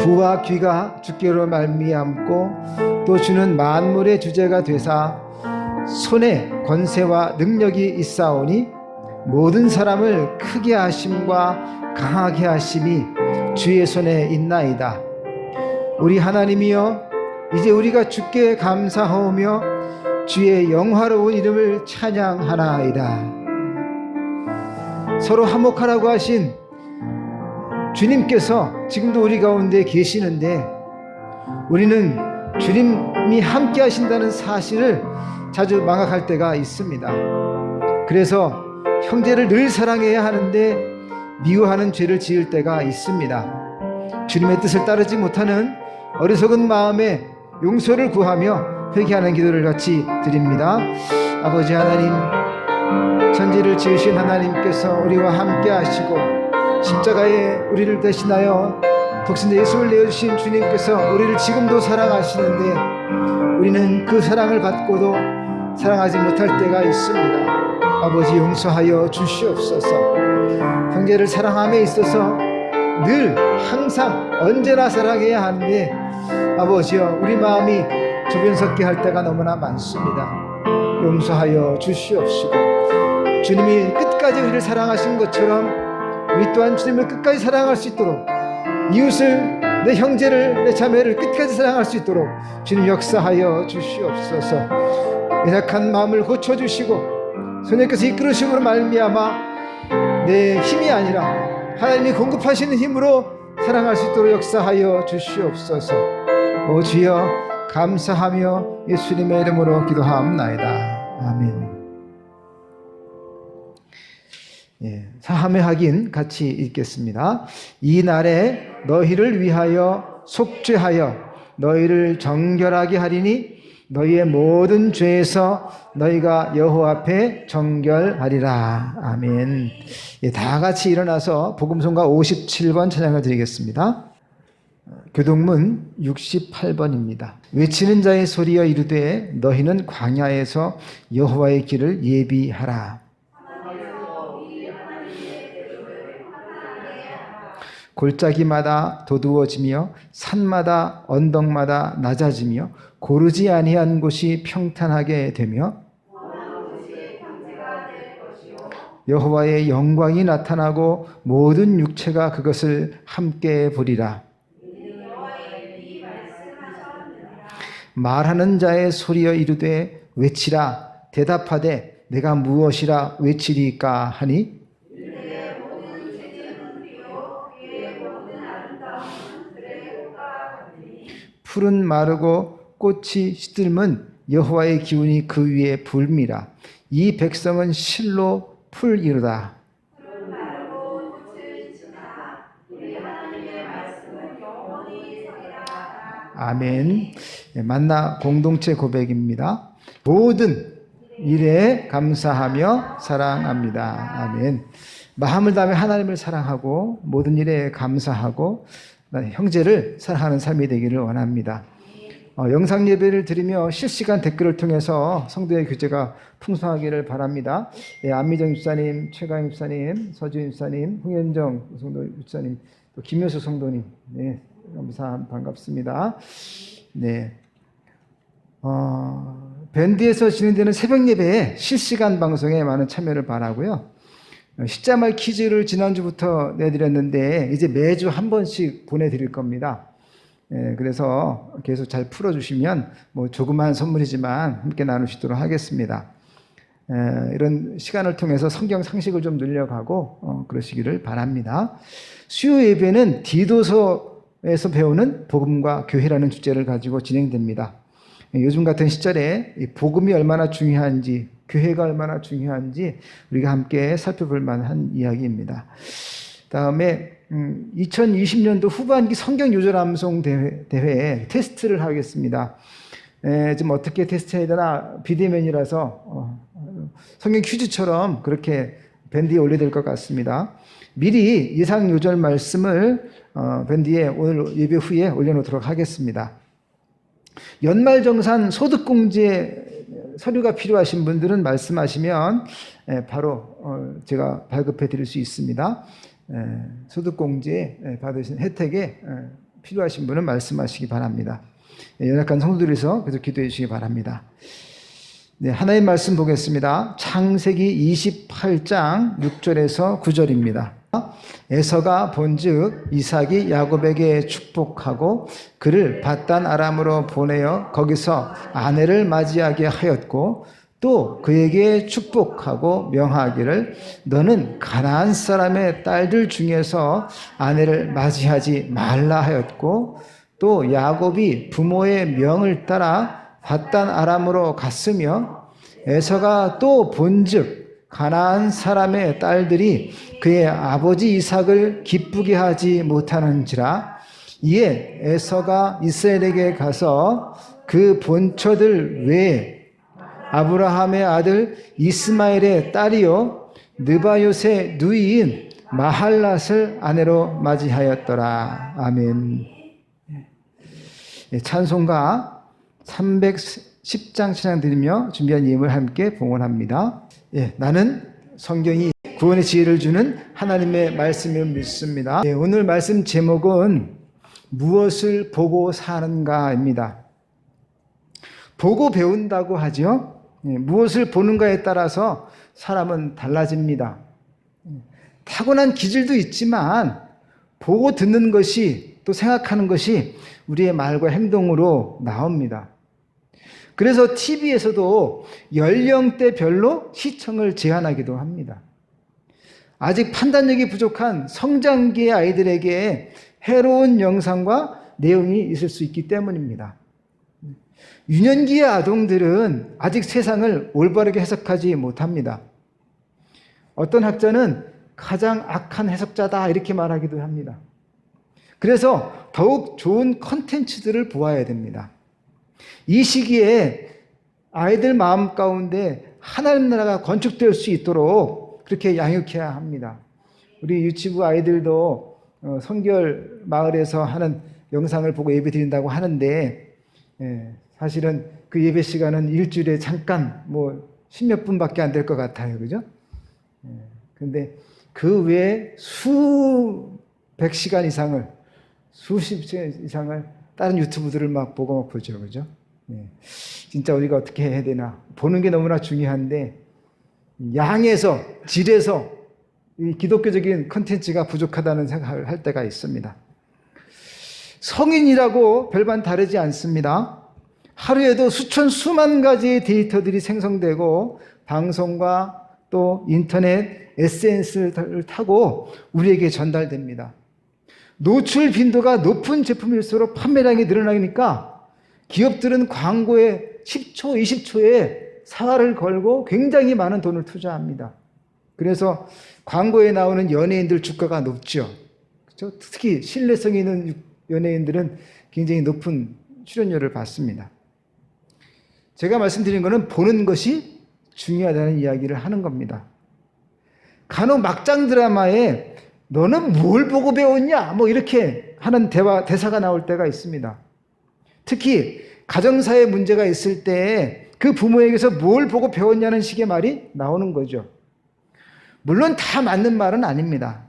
부와 귀가 주께로 말미암고 또 주는 만물의 주제가 되사 손에 권세와 능력이 있사오니 모든 사람을 크게 하심과 강하게 하심이 주의 손에 있나이다. 우리 하나님이여, 이제 우리가 주께 감사하오며 주의 영화로운 이름을 찬양하나이다. 서로 화목하라고 하신 주님께서 지금도 우리 가운데 계시는데, 우리는 주님이 함께 하신다는 사실을 자주 망각할 때가 있습니다. 그래서 형제를 늘 사랑해야 하는데 미워하는 죄를 지을 때가 있습니다. 주님의 뜻을 따르지 못하는 어리석은 마음에 용서를 구하며 회개하는 기도를 같이 드립니다. 아버지 하나님, 천지를 지으신 하나님께서 우리와 함께 하시고 십자가에 우리를 대신하여 독생자 예수를 내어주신 주님께서 우리를 지금도 사랑하시는데, 우리는 그 사랑을 받고도 사랑하지 못할 때가 있습니다. 아버지, 용서하여 주시옵소서. 형제를 사랑함에 있어서 늘 항상 언제나 사랑해야 하는데, 아버지여, 우리 마음이 조변석게 할 때가 너무나 많습니다. 용서하여 주시옵시고, 주님이 끝까지 우리를 사랑하신 것처럼 우리 또한 주님을 끝까지 사랑할 수 있도록, 이웃을, 내 형제를, 내 자매를 끝까지 사랑할 수 있도록 주님 역사하여 주시옵소서. 연약한 마음을 고쳐주시고 성령께서 이끌으심으로 말미암아 내 힘이 아니라 하나님이 공급하시는 힘으로 사랑할 수 있도록 역사하여 주시옵소서. 오 주여, 감사하며 예수님의 이름으로 기도하옵나이다. 아멘. 사함의 학인 같이 읽겠습니다. 이 날에 너희를 위하여 속죄하여 너희를 정결하게 하리니 너희의 모든 죄에서 너희가 여호와 앞에 정결하리라. 아멘. 다 같이 일어나서 복음성가 57번 찬양을 드리겠습니다. 교동문 68번입니다. 외치는 자의 소리여 이르되 너희는 광야에서 여호와의 길을 예비하라. 골짜기마다 도두어지며 산마다 언덕마다 낮아지며 고르지 아니한 곳이 평탄하게 되며 여호와의 영광이 나타나고 모든 육체가 그것을 함께 보리라. 말하는 자의 소리여 이르되 외치라. 대답하되 내가 무엇이라 외치리까 하니 풀은 마르고 꽃이 시들면 여호와의 기운이 그 위에 불미라. 이 백성은 실로 풀이로다. 아멘. 만나 공동체 고백입니다. 모든 일에 감사하며 사랑합니다. 아멘. 마음을 다하며 하나님을 사랑하고 모든 일에 감사하고 형제를 사랑하는 삶이 되기를 원합니다. 영상 예배를 드리며 실시간 댓글을 통해서 성도의 교제가 풍성하기를 바랍니다. 안미정 집사님, 최강 집사님, 서주인 집사님, 홍현정 성도 집사님, 또 김효수 성도님, 네, 반갑습니다. 네, 밴드에서 진행되는 새벽 예배에 실시간 방송에 많은 참여를 바라고요. 십자말 퀴즈를 지난주부터 내드렸는데 이제 매주 한 번씩 보내드릴 겁니다. 그래서 계속 잘 풀어주시면 뭐 조그마한 선물이지만 함께 나누시도록 하겠습니다. 이런 시간을 통해서 성경 상식을 좀 늘려가고 그러시기를 바랍니다. 수요 예배는 디도서에서 배우는 복음과 교회라는 주제를 가지고 진행됩니다. 요즘 같은 시절에 복음이 얼마나 중요한지, 교회가 얼마나 중요한지 우리가 함께 살펴볼 만한 이야기입니다. 다음에 2020년도 후반기 성경 요절 암송 대회 테스트를 하겠습니다. 지금 어떻게 테스트해야 되나, 비대면이라서 성경 퀴즈처럼 그렇게 밴드에 올려야 될 것 같습니다. 미리 예상 요절 말씀을 밴드에 오늘 예배 후에 올려놓도록 하겠습니다. 연말정산 소득공제 서류가 필요하신 분들은 말씀하시면 바로 제가 발급해 드릴 수 있습니다. 소득공제 받으신 혜택에 필요하신 분은 말씀하시기 바랍니다. 연약한 성도들에서 계속 기도해 주시기 바랍니다. 네, 하나님 말씀 보겠습니다. 창세기 28장 6절에서 9절입니다. 에서가 본즉 이삭이 야곱에게 축복하고 그를 밧단 아람으로 보내어 거기서 아내를 맞이하게 하였고 또 그에게 축복하고 명하기를 너는 가나안 사람의 딸들 중에서 아내를 맞이하지 말라 하였고 또 야곱이 부모의 명을 따라 밧단 아람으로 갔으며 에서가 또 본즉 가나안 사람의 딸들이 그의 아버지 이삭을 기쁘게 하지 못하는지라 이에 에서가 이스라엘에게 가서 그 본처들 외에 아브라함의 아들 이스마엘의 딸이요 느바요의 누이인 마할랏을 아내로 맞이하였더라. 아멘. 찬송가 310장 찬양 드리며 준비한 예물 함께 봉헌합니다. 나는 성경이 구원의 지혜를 주는 하나님의 말씀을 믿습니다. 오늘 말씀 제목은 무엇을 보고 사는가입니다. 보고 배운다고 하죠. 무엇을 보는가에 따라서 사람은 달라집니다. 타고난 기질도 있지만 보고 듣는 것이 또 생각하는 것이 우리의 말과 행동으로 나옵니다. 그래서 TV에서도 연령대별로 시청을 제한하기도 합니다. 아직 판단력이 부족한 성장기의 아이들에게 해로운 영상과 내용이 있을 수 있기 때문입니다. 유년기의 아동들은 아직 세상을 올바르게 해석하지 못합니다. 어떤 학자는 가장 악한 해석자다 이렇게 말하기도 합니다. 그래서 더욱 좋은 컨텐츠들을 보아야 됩니다. 이 시기에 아이들 마음 가운데 하나님 나라가 건축될 수 있도록 그렇게 양육해야 합니다. 우리 유치부 아이들도 성결 마을에서 하는 영상을 보고 예배 드린다고 하는데 사실은 그 예배 시간은 일주일에 잠깐 십몇 분밖에 안 될 것 같아요. 그죠? 근데 그 외에 수백 시간 이상을 수십 시간 이상을 다른 유튜브들을 막 보고 보죠. 그죠? 진짜 우리가 어떻게 해야 되나. 보는 게 너무나 중요한데 양에서 질에서 이 기독교적인 컨텐츠가 부족하다는 생각을 할 때가 있습니다. 성인이라고 별반 다르지 않습니다. 하루에도 수만 가지의 데이터들이 생성되고 방송과 또 인터넷, SNS를 타고 우리에게 전달됩니다. 노출 빈도가 높은 제품일수록 판매량이 늘어나니까 기업들은 광고에 10초, 20초에 사활을 걸고 굉장히 많은 돈을 투자합니다. 그래서 광고에 나오는 연예인들 주가가 높죠. 그렇죠? 특히 신뢰성 있는 연예인들은 굉장히 높은 출연료를 받습니다. 제가 말씀드린 것은 보는 것이 중요하다는 이야기를 하는 겁니다. 간혹 막장 드라마에 너는 뭘 보고 배웠냐? 이렇게 하는 대사가 나올 때가 있습니다. 특히 가정사에 문제가 있을 때 그 부모에게서 뭘 보고 배웠냐는 식의 말이 나오는 거죠. 물론 다 맞는 말은 아닙니다.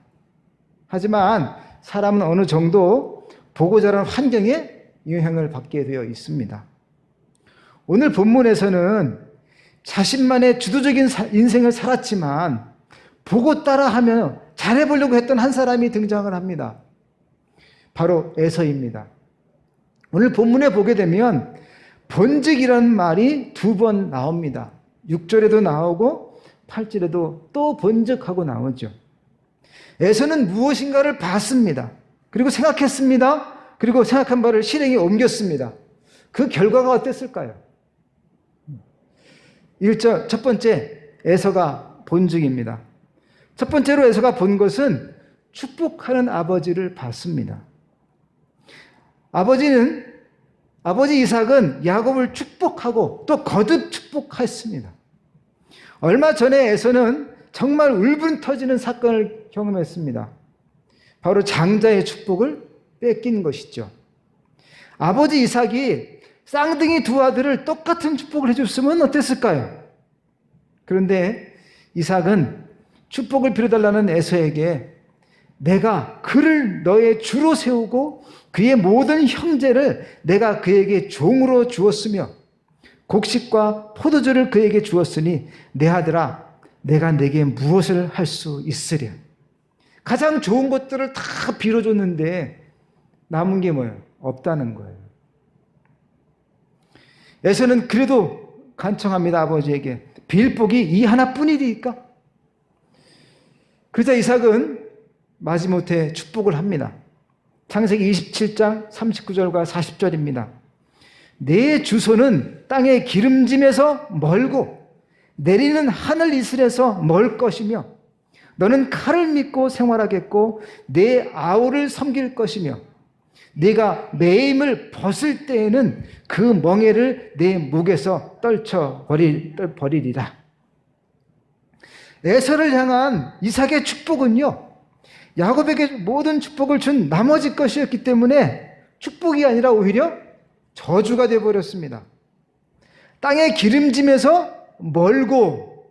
하지만 사람은 어느 정도 보고 자란 환경에 영향을 받게 되어 있습니다. 오늘 본문에서는 자신만의 주도적인 인생을 살았지만 보고 따라하며 잘해보려고 했던 한 사람이 등장을 합니다. 바로 에서입니다. 오늘 본문에 보게 되면 본즉이라는 말이 2번 나옵니다. 6절에도 나오고 8절에도 또 본즉하고 나오죠. 에서는 무엇인가를 봤습니다. 그리고 생각했습니다. 그리고 생각한 바를 실행에 옮겼습니다. 그 결과가 어땠을까요? 1절 첫 번째 에서가 본즉입니다. 첫 번째로 에서가 본 것은 축복하는 아버지를 봤습니다. 아버지 이삭은 야곱을 축복하고 또 거듭 축복했습니다. 얼마 전에 에서는 정말 울분 터지는 사건을 경험했습니다. 바로 장자의 축복을 뺏긴 것이죠. 아버지 이삭이 쌍둥이 2 아들을 똑같은 축복을 해줬으면 어땠을까요? 그런데 이삭은 축복을 빌어달라는 에서에게 내가 그를 너의 주로 세우고 그의 모든 형제를 내가 그에게 종으로 주었으며 곡식과 포도주를 그에게 주었으니 내 아들아 내가 내게 무엇을 할 수 있으랴. 가장 좋은 것들을 다 빌어줬는데 남은 게 뭐예요? 없다는 거예요. 에서는 그래도 간청합니다. 아버지에게. 빌 복이 이 하나뿐이니까. 그러자 이삭은 마지못해 축복을 합니다. 창세기 27장 39절과 40절입니다. 내 주소는 땅의 기름짐에서 멀고 내리는 하늘 이슬에서 멀 것이며 너는 칼을 믿고 생활하겠고 내 아우를 섬길 것이며 네가 매임을 벗을 때에는 그 멍에를 내 목에서 떨쳐버리리라. 에서를 향한 이삭의 축복은요, 야곱에게 모든 축복을 준 나머지 것이었기 때문에 축복이 아니라 오히려 저주가 되어버렸습니다. 땅의 기름짐에서 멀고,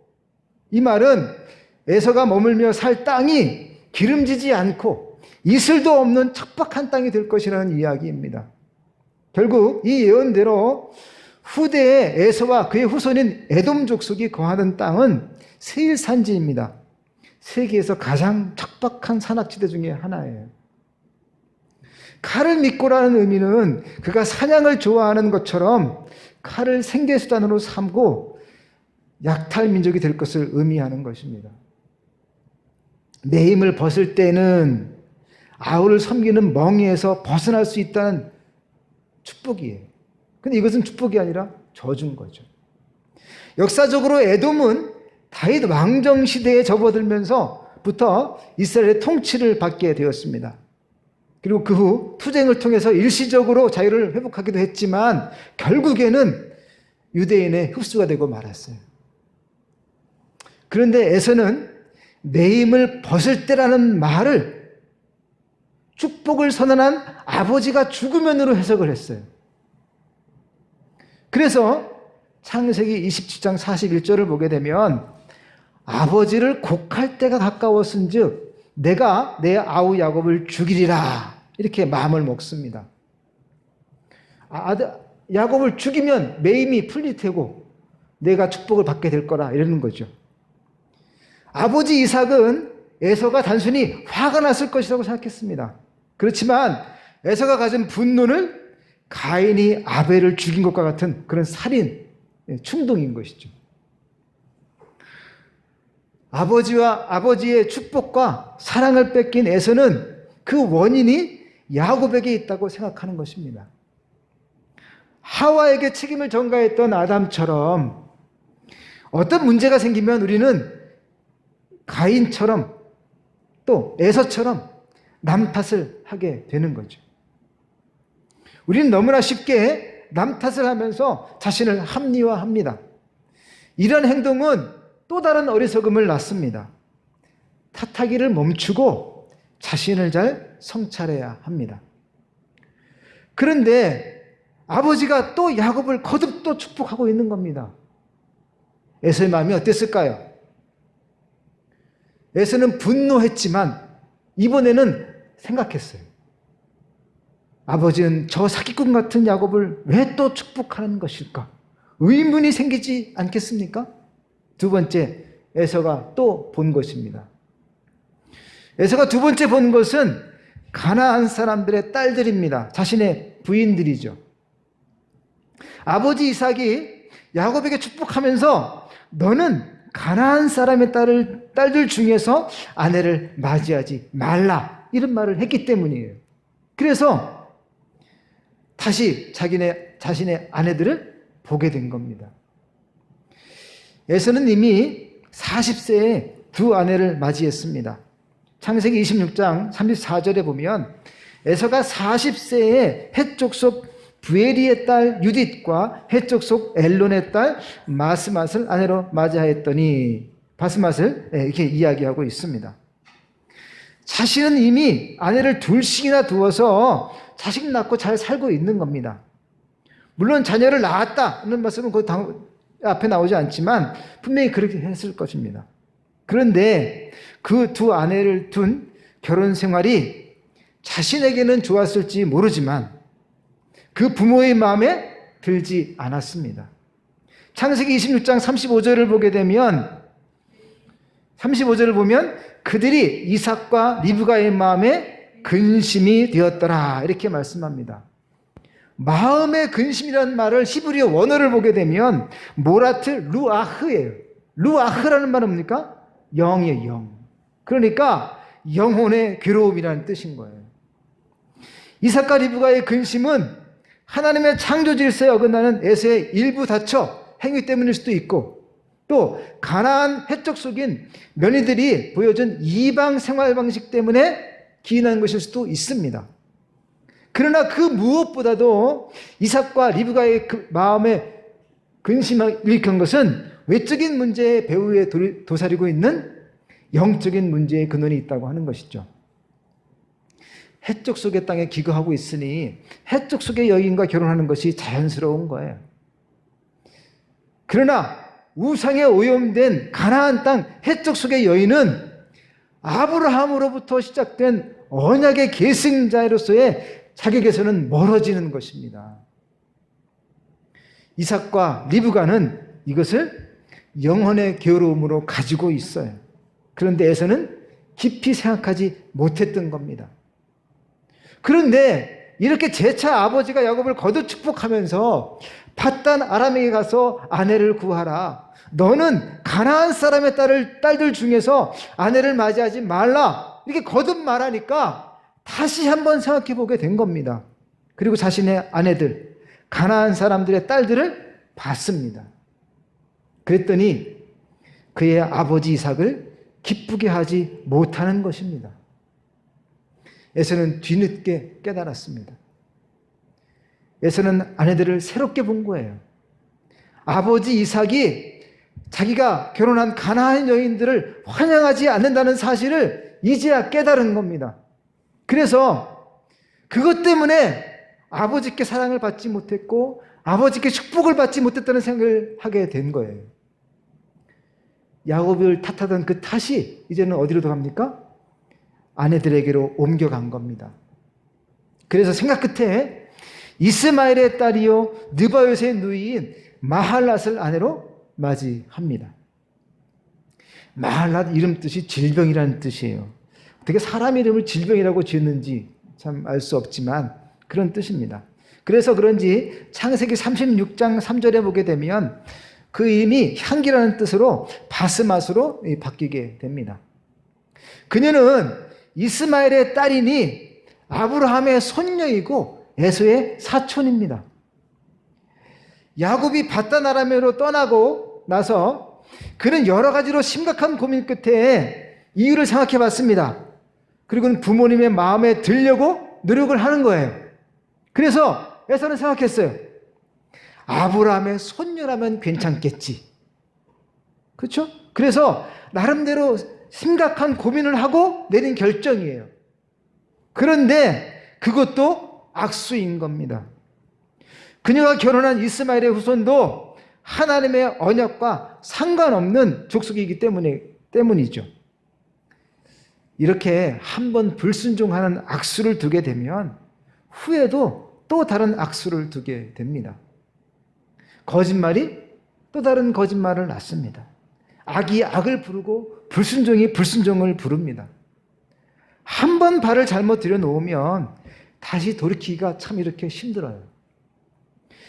이 말은 에서가 머물며 살 땅이 기름지지 않고 이슬도 없는 척박한 땅이 될 것이라는 이야기입니다. 결국 이 예언대로 후대에 에서와 그의 후손인 에돔 족속이 거하는 땅은 세일 산지입니다. 세계에서 가장 척박한 산악지대 중에 하나예요. 칼을 믿고라는 의미는 그가 사냥을 좋아하는 것처럼 칼을 생계수단으로 삼고 약탈 민족이 될 것을 의미하는 것입니다. 매임을 벗을 때는 아우를 섬기는 멍에에서 벗어날 수 있다는 축복이에요. 근데 이것은 축복이 아니라 저주인 거죠. 역사적으로 에돔은 다윗 왕정 시대에 접어들면서부터 이스라엘의 통치를 받게 되었습니다. 그리고 그 후 투쟁을 통해서 일시적으로 자유를 회복하기도 했지만 결국에는 유대인의 흡수가 되고 말았어요. 그런데 에서는 매임을 벗을 때라는 말을 축복을 선언한 아버지가 죽으면으로 해석을 했어요. 그래서 창세기 27장 41절을 보게 되면 아버지를 곡할 때가 가까웠은즉 내가 내 아우 야곱을 죽이리라 이렇게 마음을 먹습니다. 야곱을 죽이면 매임이 풀릴 테고 내가 축복을 받게 될 거라 이러는 거죠. 아버지 이삭은 에서가 단순히 화가 났을 것이라고 생각했습니다. 그렇지만 에서가 가진 분노는 가인이 아벨을 죽인 것과 같은 그런 살인 충동인 것이죠. 아버지의 축복과 사랑을 뺏긴 에서는 그 원인이 야곱에게 있다고 생각하는 것입니다. 하와에게 책임을 전가했던 아담처럼 어떤 문제가 생기면 우리는 가인처럼 또 에서처럼 남 탓을 하게 되는 거죠. 우리는 너무나 쉽게 남 탓을 하면서 자신을 합리화합니다. 이런 행동은 또 다른 어리석음을 낳습니다. 탓하기를 멈추고 자신을 잘 성찰해야 합니다. 그런데 아버지가 또 야곱을 거듭 또 축복하고 있는 겁니다. 에서의 마음이 어땠을까요? 에서는 분노했지만 이번에는 생각했어요. 아버지는 저 사기꾼 같은 야곱을 왜 또 축복하는 것일까? 의문이 생기지 않겠습니까? 두 번째, 에서가 또 본 것입니다. 에서가 두 번째 본 것은 가나안 사람들의 딸들입니다. 자신의 부인들이죠. 아버지 이삭이 야곱에게 축복하면서 너는 가나안 사람의 딸들 중에서 아내를 맞이하지 말라 이런 말을 했기 때문이에요. 그래서 다시 자신의 아내들을 보게 된 겁니다. 에서는 이미 40세에 두 아내를 맞이했습니다. 창세기 26장 34절에 보면 에서가 40세에 헷 족 부에리의 딸 유딧과 헷 족 엘론의 딸 마스맛을 아내로 맞이하였더니 바스맛을 이렇게 이야기하고 있습니다. 자신은 이미 아내를 둘씩이나 두어서 자식 낳고 잘 살고 있는 겁니다. 물론 자녀를 낳았다는 말씀은 그 앞에 나오지 않지만 분명히 그렇게 했을 것입니다. 그런데 그 두 아내를 둔 결혼 생활이 자신에게는 좋았을지 모르지만 그 부모의 마음에 들지 않았습니다. 창세기 26장 35절을 보게 되면 35절을 보면 그들이 이삭과 리브가의 마음에 근심이 되었더라 이렇게 말씀합니다. 마음의 근심이라는 말을 히브리어 원어를 보게 되면 모라트 루아흐예요. 루아흐라는 말은 뭡니까? 영이에요, 영. 그러니까 영혼의 괴로움이라는 뜻인 거예요. 이삭과 리브가의 근심은 하나님의 창조 질서에 어긋나는 에서의 일부 다처 행위 때문일 수도 있고 또 가나안 해적 속인 며느리들이 보여준 이방 생활 방식 때문에 기인한 것일 수도 있습니다. 그러나 그 무엇보다도 이삭과 리브가의 그 마음에 근심을 일으킨 것은 외적인 문제의 배후에 도사리고 있는 영적인 문제의 근원이 있다고 하는 것이죠. 해적 속의 땅에 기거하고 있으니 해적 속의 여인과 결혼하는 것이 자연스러운 거예요. 그러나 우상에 오염된 가나안 땅 해적 속의 여인은 아브라함으로부터 시작된 언약의 계승자로서의 자격에서는 멀어지는 것입니다. 이삭과 리브가는 이것을 영혼의 괴로움으로 가지고 있어요. 그런데 에서는 깊이 생각하지 못했던 겁니다. 그런데 이렇게 재차 아버지가 야곱을 거듭 축복하면서 밧단 아람에게 가서 아내를 구하라. 너는 가나안 사람의 딸들 중에서 아내를 맞이하지 말라. 이렇게 거듭 말하니까 다시 한번 생각해 보게 된 겁니다. 그리고 자신의 아내들, 가나안 사람들의 딸들을 봤습니다. 그랬더니 그의 아버지 이삭을 기쁘게 하지 못하는 것입니다. 에서는 뒤늦게 깨달았습니다. 에서는 아내들을 새롭게 본 거예요. 아버지 이삭이 자기가 결혼한 가나안 여인들을 환영하지 않는다는 사실을 이제야 깨달은 겁니다. 그래서 그것 때문에 아버지께 사랑을 받지 못했고 아버지께 축복을 받지 못했다는 생각을 하게 된 거예요. 야곱을 탓하던 그 탓이 이제는 어디로 갑니까? 아내들에게로 옮겨간 겁니다. 그래서 생각 끝에 이스마엘의 딸이요 느바요스의 누이인 마할랏을 아내로 맞이합니다. 마할랏 이름 뜻이 질병이라는 뜻이에요. 어떻게 사람 이름을 질병이라고 지었는지 참 알 수 없지만 그런 뜻입니다. 그래서 그런지 창세기 36장 3절에 보게 되면 그 이름이 향기라는 뜻으로 바스맛으로 바뀌게 됩니다. 그녀는 이스마엘의 딸이니 아브라함의 손녀이고 에서의 사촌입니다. 야곱이 밧단 아람으로 떠나고 나서 그는 여러 가지로 심각한 고민 끝에 이유를 생각해 봤습니다. 그리고는 부모님의 마음에 들려고 노력을 하는 거예요. 그래서 에서는 생각했어요. 아브라함의 손녀라면 괜찮겠지. 그렇죠? 그래서 나름대로 심각한 고민을 하고 내린 결정이에요. 그런데 그것도 악수인 겁니다. 그녀가 결혼한 이스마엘의 후손도 하나님의 언약과 상관없는 족속이기 때문이죠. 이렇게 한번 불순종하는 악수를 두게 되면 후에도 또 다른 악수를 두게 됩니다. 거짓말이 또 다른 거짓말을 낳습니다. 악이 악을 부르고 불순종이 불순종을 부릅니다. 한번 발을 잘못 들여놓으면 다시 돌이키기가 참 이렇게 힘들어요.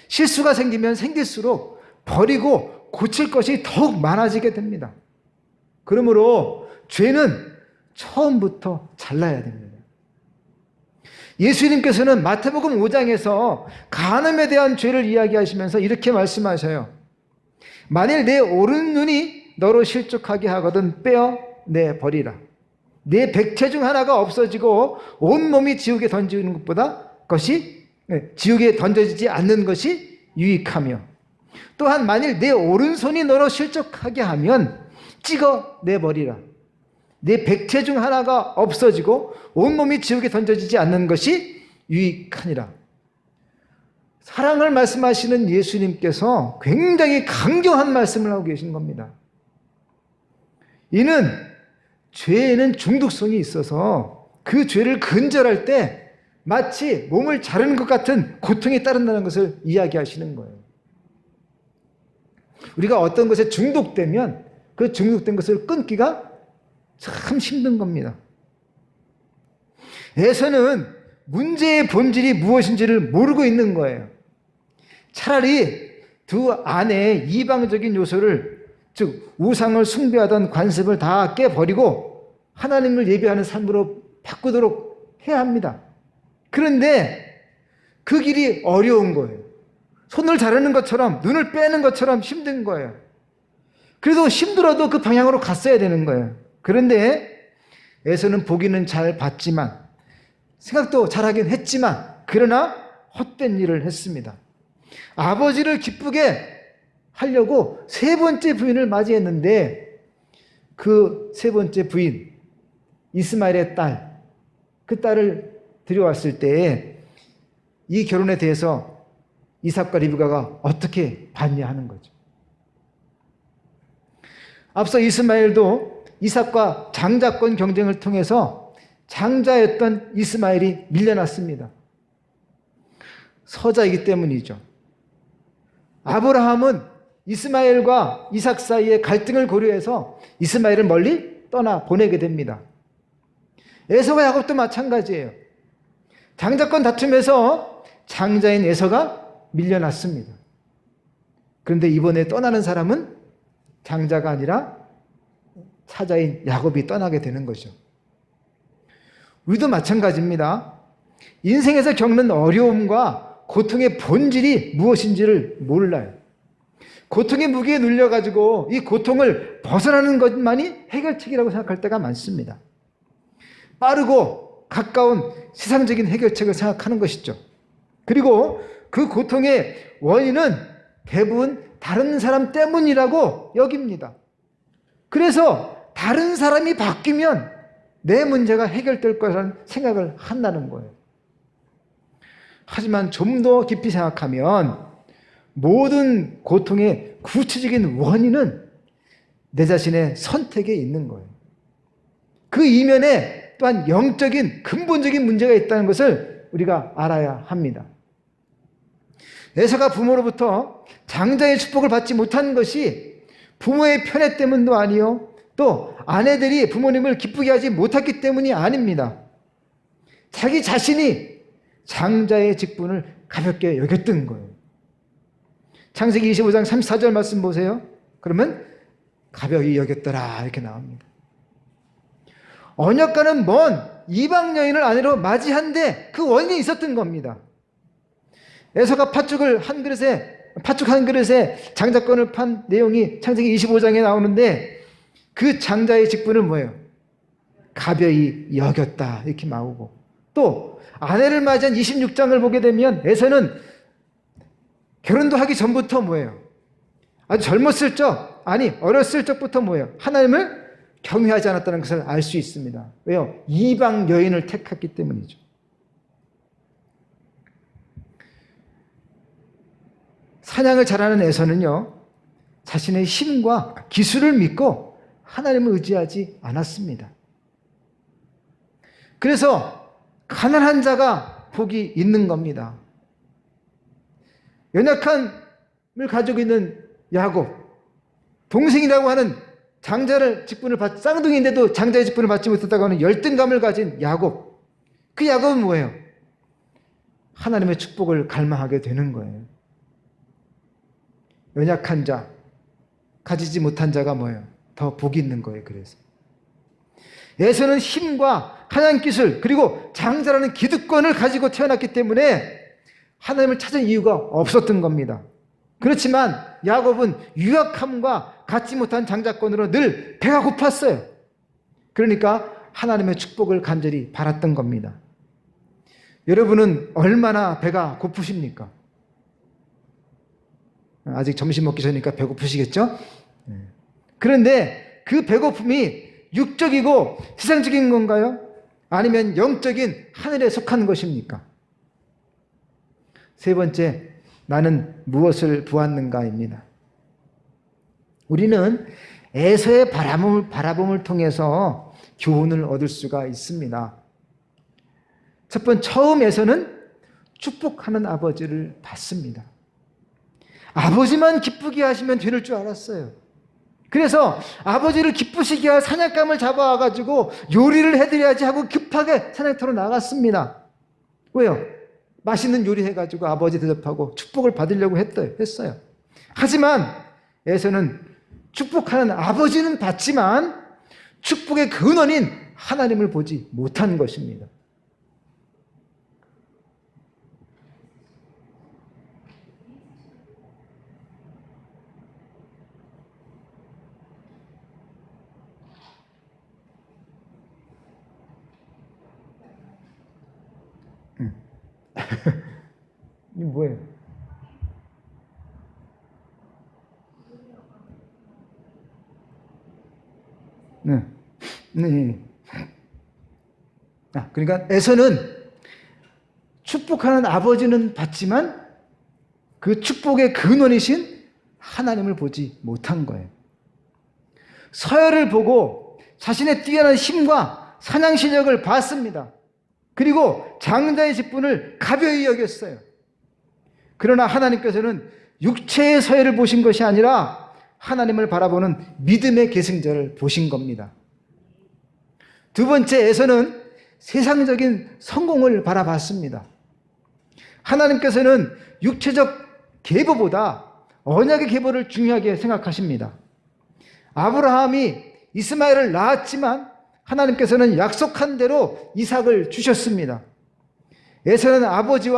실수가 생기면 생길수록 버리고 고칠 것이 더욱 많아지게 됩니다. 그러므로 죄는 처음부터 잘라야 됩니다. 예수님께서는 마태복음 5장에서 간음에 대한 죄를 이야기하시면서 이렇게 말씀하셔요. 만일 내 오른눈이 너로 실족하게 하거든 떼어내버리라. 내 백체 중 하나가 없어지고 온몸이 지옥에 던지는 것보다 지옥에 던져지지 않는 것이 유익하며, 또한 만일 내 오른손이 너로 실족하게 하면 찍어내버리라. 내 백체 중 하나가 없어지고 온몸이 지옥에 던져지지 않는 것이 유익하니라. 사랑을 말씀하시는 예수님께서 굉장히 강경한 말씀을 하고 계신 겁니다. 이는 죄에는 중독성이 있어서 그 죄를 근절할 때 마치 몸을 자르는 것 같은 고통이 따른다는 것을 이야기하시는 거예요. 우리가 어떤 것에 중독되면 그 중독된 것을 끊기가 참 힘든 겁니다. 에서는 문제의 본질이 무엇인지를 모르고 있는 거예요. 차라리 두 아내의 이방적인 요소를, 즉 우상을 숭배하던 관습을 다 깨버리고 하나님을 예배하는 삶으로 바꾸도록 해야 합니다. 그런데 그 길이 어려운 거예요. 손을 자르는 것처럼, 눈을 빼는 것처럼 힘든 거예요. 그래도 힘들어도 그 방향으로 갔어야 되는 거예요. 그런데 에서는 보기는 잘 봤지만, 생각도 잘하긴 했지만, 그러나 헛된 일을 했습니다. 아버지를 기쁘게 하려고 세 번째 부인을 맞이했는데, 그 세 번째 부인, 이스마엘의 딸, 그 딸을 들여왔을 때에 이 결혼에 대해서 이삭과 리브가가 어떻게 봤냐 하는 거죠. 앞서 이스마엘도 이삭과 장자권 경쟁을 통해서 장자였던 이스마엘이 밀려났습니다. 서자이기 때문이죠. 아브라함은 이스마엘과 이삭 사이의 갈등을 고려해서 이스마엘을 멀리 떠나 보내게 됩니다. 에서와 야곱도 마찬가지예요. 장자권 다툼에서 장자인 에서가 밀려났습니다. 그런데 이번에 떠나는 사람은 장자가 아니라 사자인 야곱이 떠나게 되는 거죠. 우리도 마찬가지입니다. 인생에서 겪는 어려움과 고통의 본질이 무엇인지를 몰라요. 고통의 무게에 눌려가지고 이 고통을 벗어나는 것만이 해결책이라고 생각할 때가 많습니다. 빠르고 가까운 세상적인 해결책을 생각하는 것이죠. 그리고 그 고통의 원인은 대부분 다른 사람 때문이라고 여깁니다. 그래서 다른 사람이 바뀌면 내 문제가 해결될 거라는 생각을 한다는 거예요. 하지만 좀 더 깊이 생각하면 모든 고통의 구체적인 원인은 내 자신의 선택에 있는 거예요. 그 이면에 또한 영적인 근본적인 문제가 있다는 것을 우리가 알아야 합니다. 에서가 부모로부터 장자의 축복을 받지 못한 것이 부모의 편애 때문도 아니요, 또 아내들이 부모님을 기쁘게 하지 못했기 때문이 아닙니다. 자기 자신이 장자의 직분을 가볍게 여겼던 거예요. 창세기 25장 34절 말씀 보세요. 그러면 가벼이 여겼더라 이렇게 나옵니다. 언약과는 먼 이방 여인을 아내로 맞이한데 그 원인이 있었던 겁니다. 에서가 팥죽 한 그릇에 장자권을 판 내용이 창세기 25장에 나오는데 그 장자의 직분은 뭐예요? 가벼이 여겼다 이렇게 나오고, 또 아내를 맞이한 26장을 보게 되면 에서는 결혼도 하기 전부터 뭐예요? 아주 젊었을 적, 아니 어렸을 적부터 뭐예요? 하나님을 경외하지 않았다는 것을 알 수 있습니다. 왜요? 이방 여인을 택했기 때문이죠. 사냥을 잘하는 에서는요, 자신의 힘과 기술을 믿고 하나님을 의지하지 않았습니다. 그래서 가난한 자가 복이 있는 겁니다. 연약함을 가지고 있는 야곱, 동생이라고 하는 장자를 직분을 쌍둥이인데도 장자의 직분을 받지 못했다고 하는 열등감을 가진 야곱, 그 야곱은 뭐예요? 하나님의 축복을 갈망하게 되는 거예요. 연약한 자, 가지지 못한 자가 뭐예요? 더 복이 있는 거예요. 그래서 에서는 힘과 한양기술 그리고 장자라는 기득권을 가지고 태어났기 때문에 하나님을 찾은 이유가 없었던 겁니다. 그렇지만 야곱은 유약함과 갖지 못한 장자권으로 늘 배가 고팠어요. 그러니까 하나님의 축복을 간절히 바랐던 겁니다. 여러분은 얼마나 배가 고프십니까? 아직 점심 먹기 전이니까 배고프시겠죠? 그런데 그 배고픔이 육적이고 세상적인 건가요? 아니면 영적인 하늘에 속한 것입니까? 세 번째, 나는 무엇을 보았는가입니다. 우리는 에서의 바라봄을 통해서 교훈을 얻을 수가 있습니다. 첫 번째 처음에서는 축복하는 아버지를 봤습니다. 아버지만 기쁘게 하시면 되는 줄 알았어요. 그래서 아버지를 기쁘시게 할 사냥감을 잡아와가지고 요리를 해드려야지 하고 급하게 사냥터로 나갔습니다. 왜요? 맛있는 요리 해가지고 아버지 대접하고 축복을 받으려고 했어요. 하지만 에서는 축복하는 아버지는 봤지만 축복의 근원인 하나님을 보지 못한 것입니다. 이게 뭐예요? 네. 네. 그러니까 에서는 축복하는 아버지는 봤지만 그 축복의 근원이신 하나님을 보지 못한 거예요. 서열을 보고 자신의 뛰어난 힘과 사냥 실력을 봤습니다. 그리고 장자의 직분을 가벼이 여겼어요. 그러나 하나님께서는 육체의 서열을 보신 것이 아니라 하나님을 바라보는 믿음의 계승자를 보신 겁니다. 두 번째, 에서는 세상적인 성공을 바라봤습니다. 하나님께서는 육체적 계보보다 언약의 계보를 중요하게 생각하십니다. 아브라함이 이스마엘을 낳았지만 하나님께서는 약속한 대로 이삭을 주셨습니다. 에서는 아버지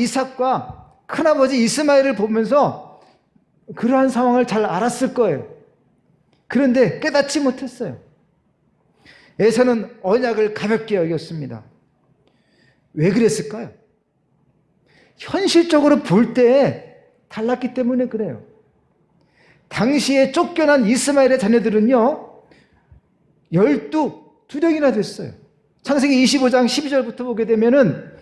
이삭과 큰아버지 이스마엘을 보면서 그러한 상황을 잘 알았을 거예요. 그런데 깨닫지 못했어요. 에서는 언약을 가볍게 여겼습니다. 왜 그랬을까요? 현실적으로 볼 때 달랐기 때문에 그래요. 당시에 쫓겨난 이스마엘의 자녀들은요, 12명이나 됐어요. 창세기 25장 12절부터 보게 되면은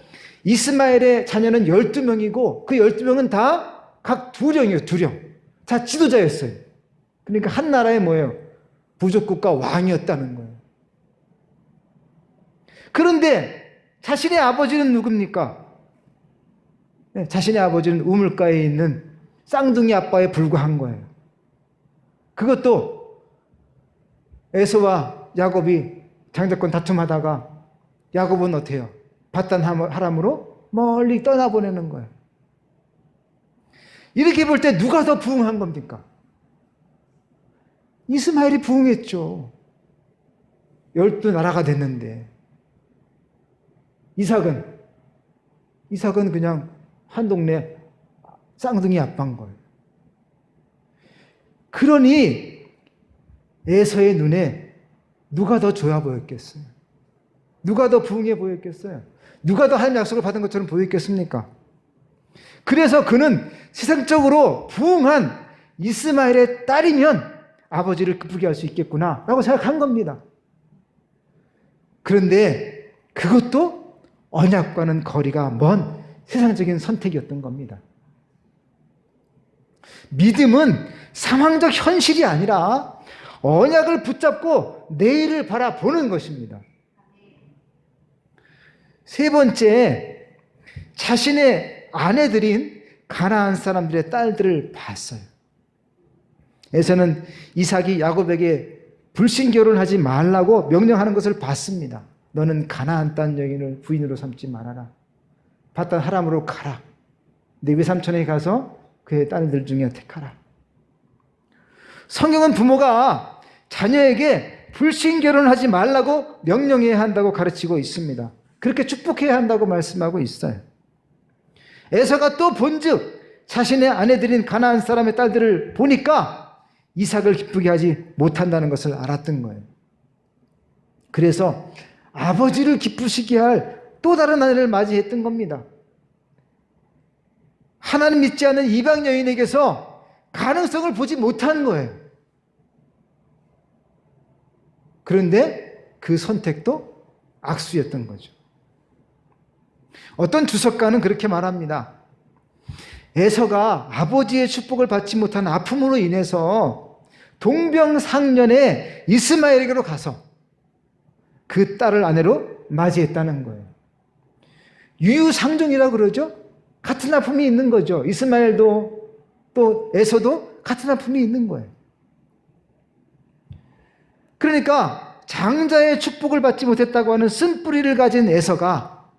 이스마엘의 자녀는 12명이고 그 12명은 다 각 2령이에요. 2령. 다 지도자였어요. 그러니까 한 나라의 뭐예요? 부족국가 왕이었다는 거예요. 그런데 자신의 아버지는 누굽니까? 네, 자신의 아버지는 우물가에 있는 쌍둥이 아빠에 불과한 거예요. 그것도 에서와 야곱이 장자권 다툼하다가 야곱은 어때요? 바단 하람으로 멀리 떠나보내는 거예요. 이렇게 볼 때 누가 더 부흥한 겁니까? 이스마엘이 부흥했죠. 12나라가 됐는데 이삭은 그냥 한 동네 쌍둥이 아빠인 거예요. 그러니 에서의 눈에 누가 더 좋아 보였겠어요? 누가 더 부흥해 보였겠어요? 누가 더 하나님 약속을 받은 것처럼 보였겠습니까? 그래서 그는 세상적으로 부흥한 이스마엘의 딸이면 아버지를 기쁘게 할 수 있겠구나 라고 생각한 겁니다. 그런데 그것도 언약과는 거리가 먼 세상적인 선택이었던 겁니다. 믿음은 상황적 현실이 아니라 언약을 붙잡고 내일을 바라보는 것입니다. 세 번째, 자신의 아내들인 가나안 사람들의 딸들을 봤어요. 에서는 이삭이 야곱에게 불신결혼하지 말라고 명령하는 것을 봤습니다. 너는 가나안 땅 여인을 부인으로 삼지 말아라. 바단 하람으로 가라. 네 외삼촌에게 가서 그의 딸들 중에 택하라. 성경은 부모가 자녀에게 불신결혼하지 말라고 명령해야 한다고 가르치고 있습니다. 그렇게 축복해야 한다고 말씀하고 있어요. 에서가 또 본즉 자신의 아내들인 가나안 사람의 딸들을 보니까 이삭을 기쁘게 하지 못한다는 것을 알았던 거예요. 그래서 아버지를 기쁘시게 할 또 다른 아내를 맞이했던 겁니다. 하나님 믿지 않는 이방 여인에게서 가능성을 보지 못한 거예요. 그런데 그 선택도 악수였던 거죠. 어떤 주석가는 그렇게 말합니다. 에서가 아버지의 축복을 받지 못한 아픔으로 인해서 동병상련의 이스마엘에게로 가서 그 딸을 아내로 맞이했다는 거예요. 유유상종이라고 그러죠. 같은 아픔이 있는 거죠. 이스마엘도 또 에서도 같은 아픔이 있는 거예요. 그러니까 장자의 축복을 받지 못했다고 하는 쓴뿌리를 가진 에서가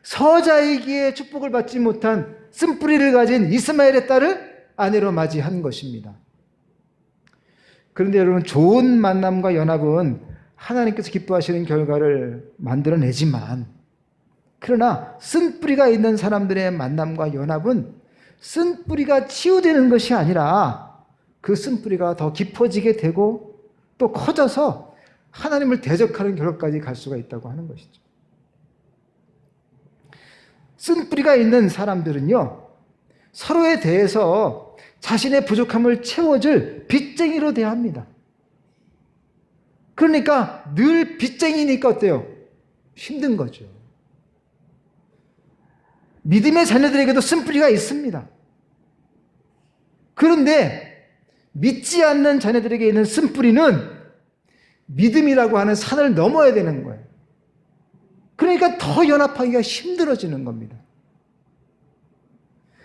서자이기에 축복을 받지 못한 쓴뿌리를 가진 이스마엘의 딸을 아내로 맞이한 것입니다. 그런데 여러분, 좋은 만남과 연합은 하나님께서 기뻐하시는 결과를 만들어내지만, 그러나 쓴뿌리가 있는 사람들의 만남과 연합은 쓴뿌리가 치유되는 것이 아니라 그 쓴뿌리가 더 깊어지게 되고 또 커져서 하나님을 대적하는 결과까지 갈 수가 있다고 하는 것이죠. 쓴뿌리가 있는 사람들은요, 서로에 대해서 자신의 부족함을 채워줄 빚쟁이로 대합니다. 그러니까 늘 빚쟁이니까 어때요? 힘든 거죠. 믿음의 자녀들에게도 쓴뿌리가 있습니다. 그런데 믿지 않는 자녀들에게 있는 쓴뿌리는 믿음이라고 하는 산을 넘어야 되는 거예요. 그러니까 더 연합하기가 힘들어지는 겁니다.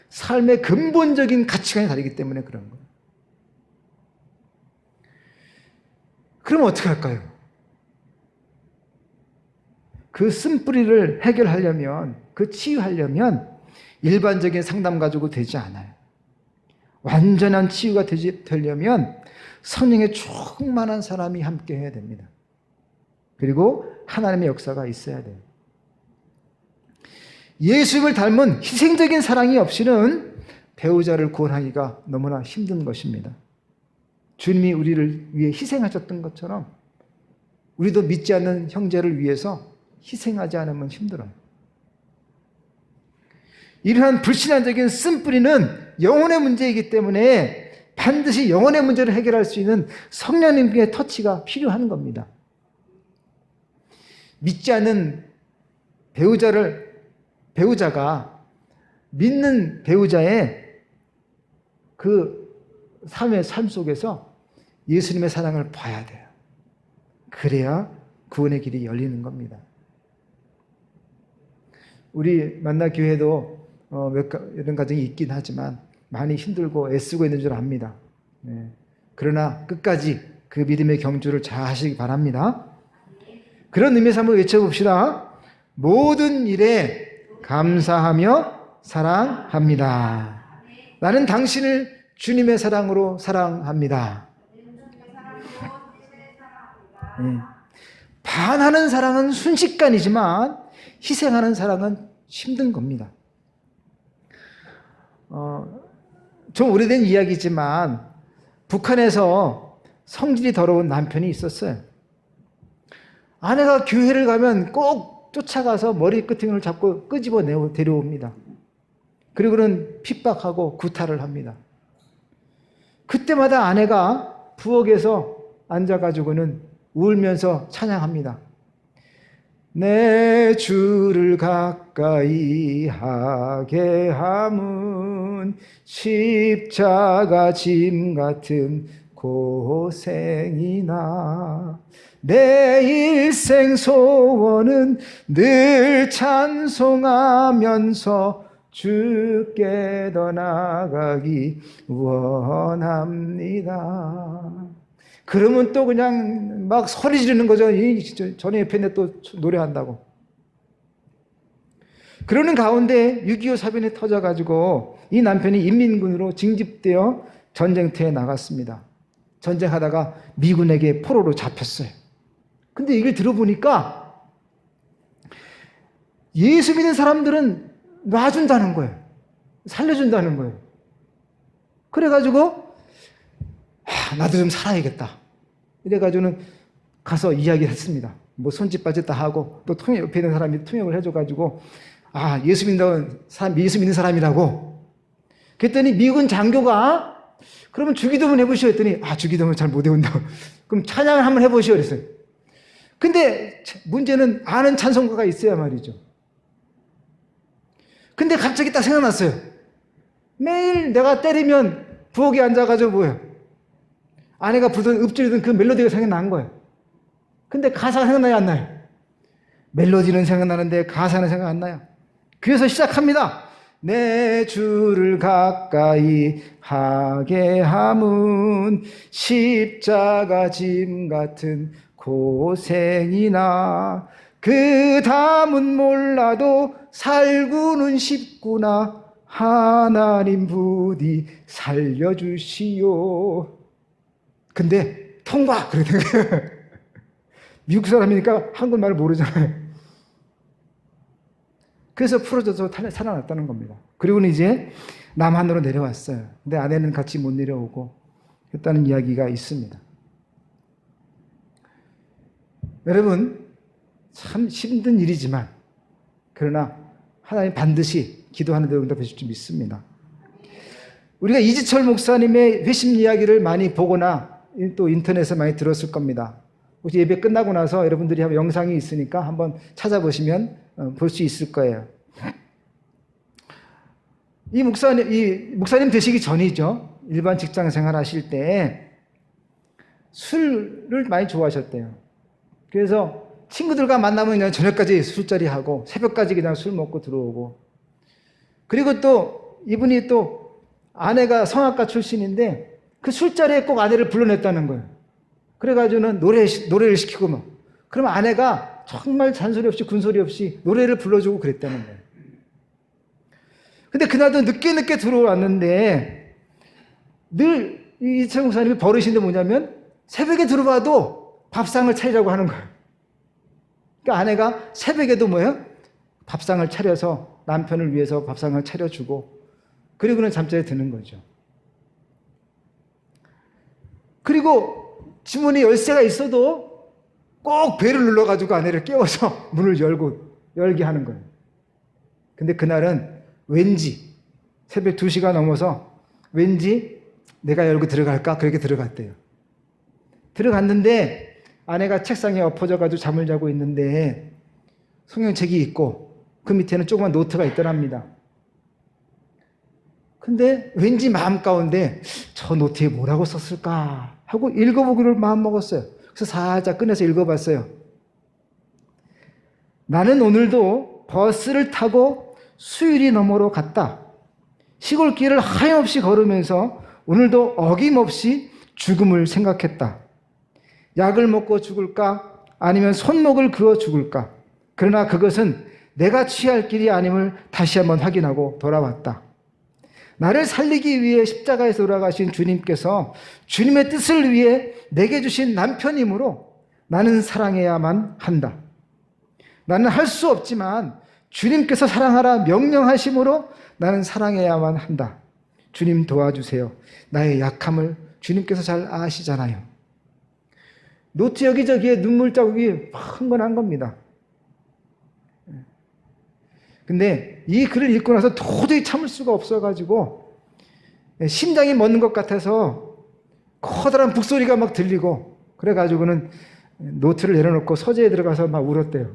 삶의 근본적인 가치관이 다르기 때문에 그런 거예요. 그럼 어떻게 할까요? 그 쓴뿌리를 해결하려면, 그 치유하려면 일반적인 상담 가지고 되지 않아요. 완전한 치유가 되려면 성령의 충만한 사람이 함께 해야 됩니다. 그리고 하나님의 역사가 있어야 돼요. 예수님을 닮은 희생적인 사랑이 없이는 배우자를 구원하기가 너무나 힘든 것입니다. 주님이 우리를 위해 희생하셨던 것처럼 우리도 믿지 않는 형제를 위해서 희생하지 않으면 힘들어요. 이러한 불신앙적인 쓴뿌리는 영혼의 문제이기 때문에 반드시 영혼의 문제를 해결할 수 있는 성령님의 터치가 필요한 겁니다. 믿지 않는 배우자가 믿는 배우자의 그 삶의 삶 속에서 예수님의 사랑을 봐야 돼요. 그래야 구원의 길이 열리는 겁니다. 우리 만나교회도 이런 가정이 있긴 하지만 많이 힘들고 애쓰고 있는 줄 압니다. 네. 그러나 끝까지 그 믿음의 경주를 잘 하시기 바랍니다. 그런 의미에서 한번 외쳐봅시다. 모든 일에 감사하며 사랑합니다. 나는 당신을 주님의 사랑으로 사랑합니다. 반하는 사랑은 순식간이지만 희생하는 사랑은 힘든 겁니다. 좀 오래된 이야기지만 북한에서 성질이 더러운 남편이 있었어요. 아내가 교회를 가면 꼭 쫓아가서 머리끄댕이를 잡고 끄집어 데려옵니다. 그리고는 핍박하고 구타를 합니다. 그때마다 아내가 부엌에서 앉아가지고는 울면서 찬양합니다. 내 주를 가까이 하게 함은 십자가 짐 같은 고생이나 내 일생 소원은 늘 찬송하면서 주께 더 나아가기 원합니다. 그러면 또 그냥 막 소리 지르는 거죠. 전에 옆에 있는데 또 노래한다고. 그러는 가운데 6.25 사변이 터져가지고 이 남편이 인민군으로 징집되어 전쟁터에 나갔습니다. 전쟁하다가 미군에게 포로로 잡혔어요. 근데 얘기를 들어보니까 예수 믿는 사람들은 놔준다는 거예요. 살려준다는 거예요. 그래가지고 나도 좀 살아야겠다. 이래가지고는 가서 이야기를 했습니다. 뭐 손짓 발짓 다 하고 또 옆에 있는 사람이 통역을 해줘가지고 예수 믿는 사람이라고. 그랬더니 미군 장교가 그러면 주기도문 해보시오 했더니 주기도문 잘 못 외운다고. 그럼 찬양을 한번 해보시오 그랬어요. 근데 문제는 아는 찬송가가 있어야 말이죠. 근데 갑자기 딱 생각났어요. 매일 내가 때리면 부엌에 앉아가지고 뭐예요? 아내가 부르던 읊조리던 그 멜로디가 생각난 거예요. 근데 가사가 생각나요, 안 나요? 멜로디는 생각나는데 가사는 생각 안 나요. 그래서 시작합니다. 내 주를 가까이 하게 함은 십자가 짐 같은 고생이나 그 담은 몰라도 살고는 싶구나. 하나님 부디 살려주시오. 근데 통과! 그러는 거예요. 미국 사람이니까 한국말을 모르잖아요. 그래서 풀어져서 살아났다는 겁니다. 그리고는 이제 남한으로 내려왔어요. 근데 아내는 같이 못 내려오고 했다는 이야기가 있습니다. 여러분, 참 힘든 일이지만 그러나 하나님 반드시 기도하는 대로 응답해 줄 줄 믿습니다. 우리가 이지철 목사님의 회심 이야기를 많이 보거나 또 인터넷에 많이 들었을 겁니다. 혹시 예배 끝나고 나서 여러분들이 한번 영상이 있으니까 한번 찾아보시면 볼 수 있을 거예요. 이 목사님 되시기 전이죠. 일반 직장 생활 하실 때 술을 많이 좋아하셨대요. 그래서 친구들과 만나면 그냥 저녁까지 술자리 하고 새벽까지 그냥 술 먹고 들어오고, 그리고 또 이분이 또 아내가 성악가 출신인데 그 술자리에 꼭 아내를 불러냈다는 거예요. 그래가지고는 노래를 시키고 막, 그러면 아내가 정말 잔소리 없이 군소리 없이 노래를 불러주고 그랬다는 거예요. 근데 그날도 늦게 들어왔는데 늘 이철 목사님이 버릇인데 뭐냐면 새벽에 들어와도 밥상을 차리라고 하는 거예요. 그러니까 아내가 새벽에도 뭐예요? 밥상을 차려서 남편을 위해서 밥상을 차려주고 그리고는 잠자리에 드는 거죠. 그리고 지문에 열쇠가 있어도 꼭 벨을 눌러가지고 아내를 깨워서 문을 열게 하는 거예요. 근데 그날은 왠지 새벽 2시가 넘어서 왠지 내가 열고 들어갈까? 그렇게 들어갔대요. 들어갔는데 아내가 책상에 엎어져가지고 잠을 자고 있는데 성경책이 있고 그 밑에는 조그만 노트가 있더랍니다. 근데 왠지 마음 가운데 저 노트에 뭐라고 썼을까 하고 읽어보기를 마음먹었어요. 그래서 살짝 꺼내서 읽어봤어요. 나는 오늘도 버스를 타고 수유리 너머로 갔다. 시골길을 하염없이 걸으면서 오늘도 어김없이 죽음을 생각했다. 약을 먹고 죽을까? 아니면 손목을 그어 죽을까? 그러나 그것은 내가 취할 길이 아님을 다시 한번 확인하고 돌아왔다. 나를 살리기 위해 십자가에서 돌아가신 주님께서 주님의 뜻을 위해 내게 주신 남편이므로 나는 사랑해야만 한다. 나는 할 수 없지만 주님께서 사랑하라 명령하심으로 나는 사랑해야만 한다. 주님 도와주세요. 나의 약함을 주님께서 잘 아시잖아요. 노트 여기저기에 눈물 자국이 흥건한 겁니다. 근데 이 글을 읽고 나서 도저히 참을 수가 없어가지고 심장이 멎는 것 같아서 커다란 북소리가 막 들리고 그래가지고는 노트를 내려놓고 서재에 들어가서 막 울었대요.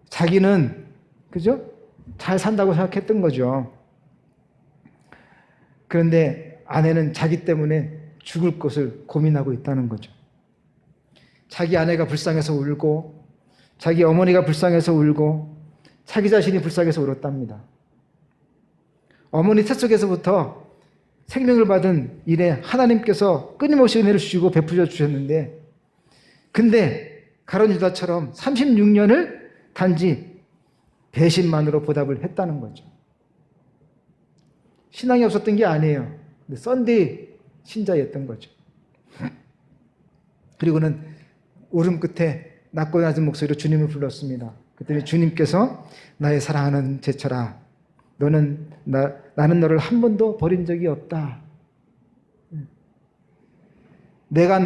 자기는 그죠? 잘 산다고 생각했던 거죠. 그런데 아내는 자기 때문에 죽을 것을 고민하고 있다는 거죠. 자기 아내가 불쌍해서 울고 자기 어머니가 불쌍해서 울고 자기 자신이 불쌍해서 울었답니다. 어머니 태속에서부터 생명을 받은 이래 하나님께서 끊임없이 은혜를 주시고 베풀어 주셨는데 근데 가룟 유다처럼 36년을 단지 배신만으로 보답을 했다는 거죠. 신앙이 없었던 게 아니에요. 근데 썬데이 신자였던 거죠. 그리고는 울음 끝에 낮고 낮은 목소리로 주님을 불렀습니다. 그랬더니 주님께서 나의 사랑하는 제철아, 나는 너를 한 번도 버린 적이 없다. 내가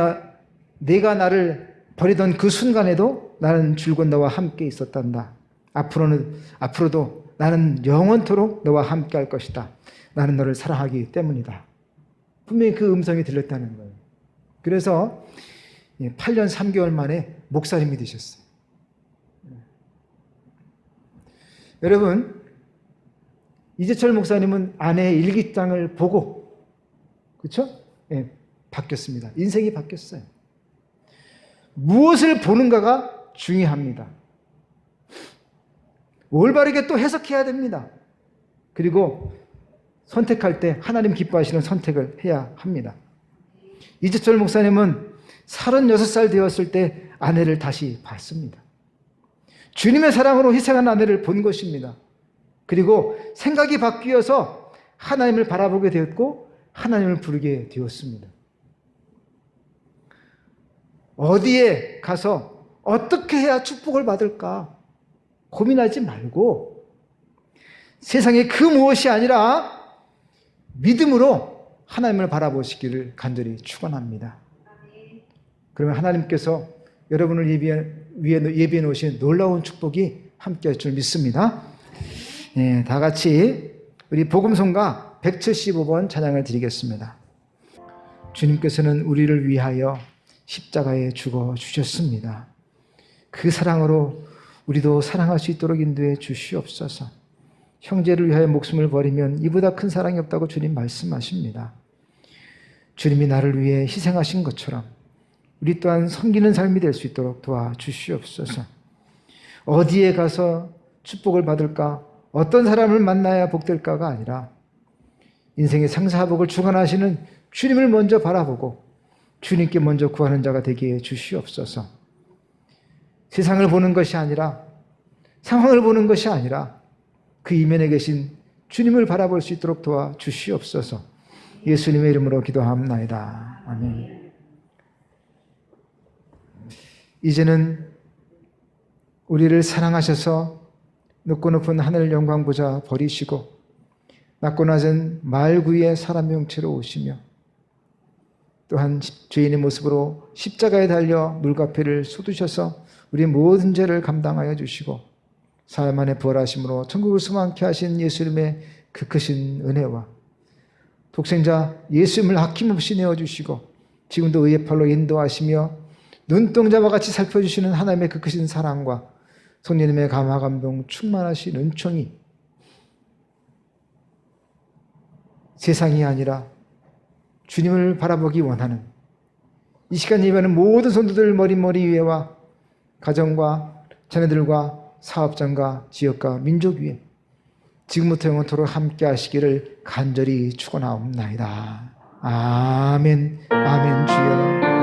나를 버리던 그 순간에도 나는 줄곧 너와 함께 있었단다. 앞으로도 나는 영원토록 너와 함께 할 것이다. 나는 너를 사랑하기 때문이다. 분명히 그 음성이 들렸다는 거예요. 그래서 8년 3개월 만에 목사님이 되셨어요. 여러분, 이재철 목사님은 아내의 일기장을 보고, 그렇죠? 바뀌었습니다. 인생이 바뀌었어요. 무엇을 보는가가 중요합니다. 올바르게 또 해석해야 됩니다. 그리고 선택할 때 하나님 기뻐하시는 선택을 해야 합니다. 이재철 목사님은 36살 되었을 때 아내를 다시 봤습니다. 주님의 사랑으로 희생한 아내를 본 것입니다. 그리고 생각이 바뀌어서 하나님을 바라보게 되었고 하나님을 부르게 되었습니다. 어디에 가서 어떻게 해야 축복을 받을까 고민하지 말고 세상의 그 무엇이 아니라 믿음으로 하나님을 바라보시기를 간절히 축원합니다. 그러면 하나님께서 여러분을 예비해 놓으신 놀라운 축복이 함께할 줄 믿습니다. 네, 다 같이 우리 복음송가 175번 찬양을 드리겠습니다. 주님께서는 우리를 위하여 십자가에 죽어 주셨습니다. 그 사랑으로 우리도 사랑할 수 있도록 인도해 주시옵소서. 형제를 위하여 목숨을 버리면 이보다 큰 사랑이 없다고 주님 말씀하십니다. 주님이 나를 위해 희생하신 것처럼 우리 또한 섬기는 삶이 될 수 있도록 도와주시옵소서. 어디에 가서 축복을 받을까? 어떤 사람을 만나야 복될까가 아니라 인생의 상사복을 주관하시는 주님을 먼저 바라보고 주님께 먼저 구하는 자가 되게 해 주시옵소서. 세상을 보는 것이 아니라 상황을 보는 것이 아니라 그 이면에 계신 주님을 바라볼 수 있도록 도와주시옵소서. 예수님의 이름으로 기도합나이다. 아멘. 이제는 우리를 사랑하셔서 높고 높은 하늘 영광 보좌 버리시고 낮고 낮은 말 구유의 사람 형체로 오시며 또한 죄인의 모습으로 십자가에 달려 물가패를 쏟으셔서 우리의 모든 죄를 감당하여 주시고 사흘 만에 부활하심으로 천국을 수망케 하신 예수님의 그 크신 은혜와 독생자 예수님을 아낌없이 내어주시고 지금도 의의 팔로 인도하시며 눈동자와 같이 살펴주시는 하나님의 그 크신 사랑과 성령님의 감화 감동 충만하신 은총이 세상이 아니라 주님을 바라보기 원하는 이 시간 예배하는 모든 성도들 머리 위에와 가정과 자녀들과 사업장과 지역과 민족 위에 지금부터 영원토록 함께 하시기를 간절히 축원하옵나이다. 아멘. 아멘. 주여